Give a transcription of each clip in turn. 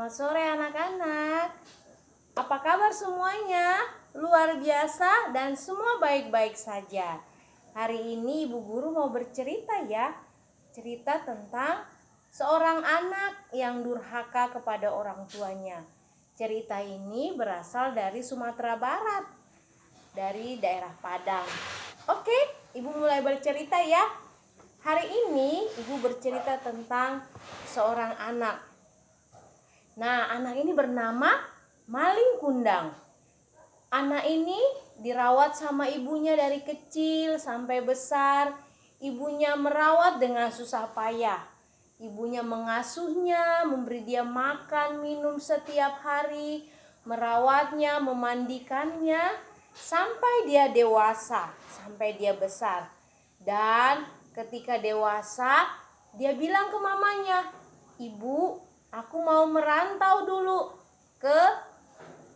Selamat sore anak-anak. Apa kabar semuanya? Luar biasa dan semua baik-baik saja. Hari ini Ibu Guru mau bercerita ya. Cerita tentang seorang anak yang durhaka kepada orang tuanya. Cerita ini berasal dari Sumatera Barat, dari daerah Padang. Oke, Ibu mulai bercerita ya. Hari ini Ibu bercerita tentang seorang anak. Nah, anak ini bernama Maling Kundang. Anak ini dirawat sama ibunya dari kecil sampai besar. Ibunya merawat dengan susah payah. Ibunya mengasuhnya, memberi dia makan, minum setiap hari, merawatnya, memandikannya sampai dia dewasa, sampai dia besar. Dan ketika dewasa, dia bilang ke mamanya, "Ibu, aku mau merantau dulu ke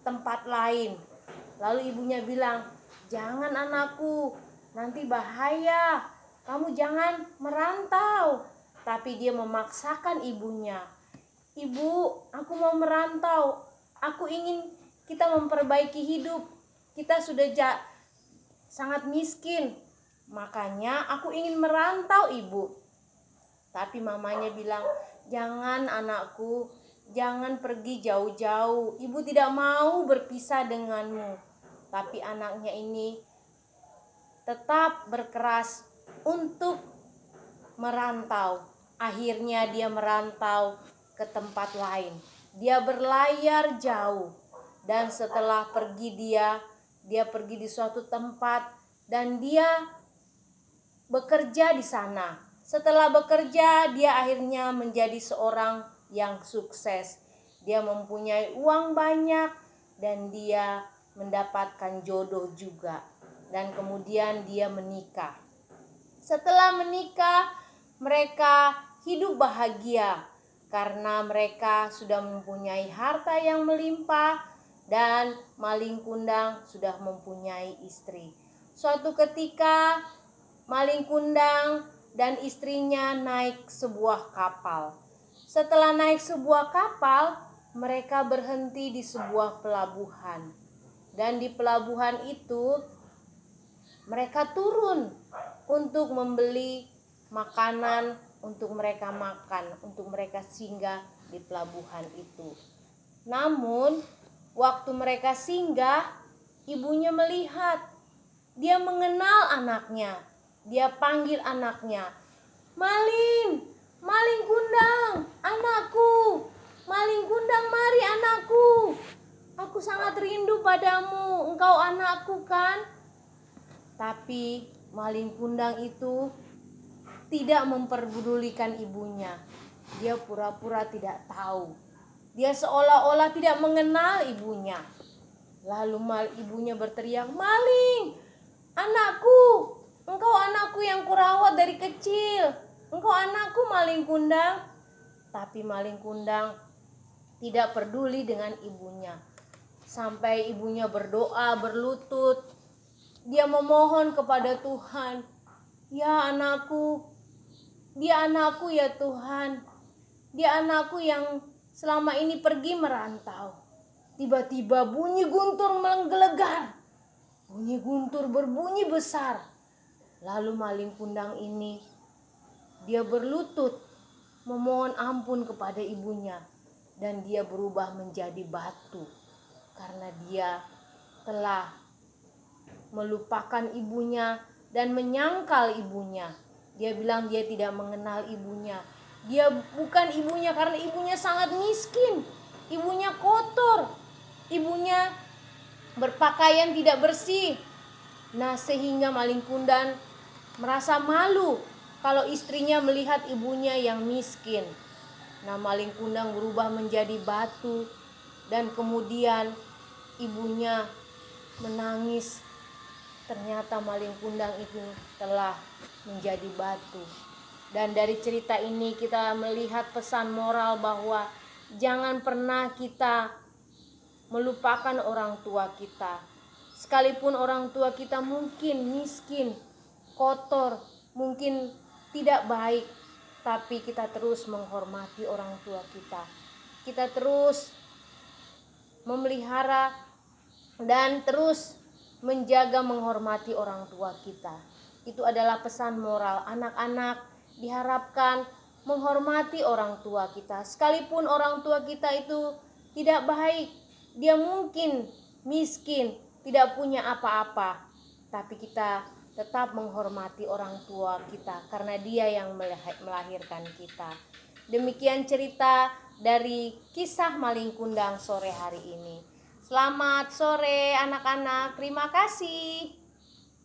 tempat lain." Lalu ibunya bilang, "Jangan anakku, nanti bahaya. Kamu jangan merantau." Tapi dia memaksakan ibunya. "Ibu, aku mau merantau. Aku ingin kita memperbaiki hidup. Kita sudah sangat miskin. Makanya aku ingin merantau, Ibu." Tapi mamanya bilang, "Jangan anakku, jangan pergi jauh-jauh. Ibu tidak mau berpisah denganmu." Tapi anaknya ini tetap berkeras untuk merantau. Akhirnya dia merantau ke tempat lain. Dia berlayar jauh. Dan setelah pergi dia pergi di suatu tempat dan dia bekerja di sana. Setelah bekerja, dia akhirnya menjadi seorang yang sukses. Dia mempunyai uang banyak dan dia mendapatkan jodoh juga. Dan kemudian dia menikah. Setelah menikah, mereka hidup bahagia karena mereka sudah mempunyai harta yang melimpah dan Maling Kundang sudah mempunyai istri. Suatu ketika Maling Kundang dan istrinya naik sebuah kapal. Setelah naik sebuah kapal, mereka berhenti di sebuah pelabuhan. Dan di pelabuhan itu mereka turun untuk membeli makanan untuk mereka makan, untuk mereka singgah di pelabuhan itu. Namun, waktu mereka singgah, ibunya melihat, dia mengenal anaknya. Dia panggil anaknya, "Maling, Maling Kundang, anakku. Maling Kundang, mari anakku. Aku sangat rindu padamu, engkau anakku kan?" Tapi Maling Kundang itu tidak memperdulikan ibunya. Dia pura-pura tidak tahu. Dia seolah-olah tidak mengenal ibunya. Lalu ibunya berteriak, "Maling, anakku, engkau anakku yang kurawat dari kecil. Engkau anakku Maling Kundang." Tapi Maling Kundang tidak peduli dengan ibunya. Sampai ibunya berdoa, berlutut. Dia memohon kepada Tuhan, "Ya anakku, dia anakku ya Tuhan. Dia anakku yang selama ini pergi merantau." Tiba-tiba bunyi guntur menggelegar. Bunyi guntur berbunyi besar. Lalu Maling Kundang ini dia berlutut memohon ampun kepada ibunya. Dan dia berubah menjadi batu. Karena dia telah melupakan ibunya dan menyangkal ibunya. Dia bilang dia tidak mengenal ibunya. Dia bukan ibunya karena ibunya sangat miskin. Ibunya kotor. Ibunya berpakaian tidak bersih. Nah, sehingga Maling Kundang merasa malu kalau istrinya melihat ibunya yang miskin. Nah, Maling Kundang berubah menjadi batu dan kemudian ibunya menangis. Ternyata Maling Kundang itu telah menjadi batu. Dan dari cerita ini kita melihat pesan moral bahwa jangan pernah kita melupakan orang tua kita. Sekalipun orang tua kita mungkin miskin, kotor, mungkin tidak baik, tapi kita terus menghormati orang tua kita. kita terus memelihara dan terus menjaga menghormati orang tua kita. Itu adalah pesan moral. Anak-anak diharapkan menghormati orang tua kita. Sekalipun orang tua kita itu tidak baik, dia mungkin miskin, tidak punya apa-apa, tapi kita tetap menghormati orang tua kita karena dia yang melahirkan kita. Demikian cerita dari kisah Maling Kundang sore hari ini. Selamat sore anak-anak, terima kasih.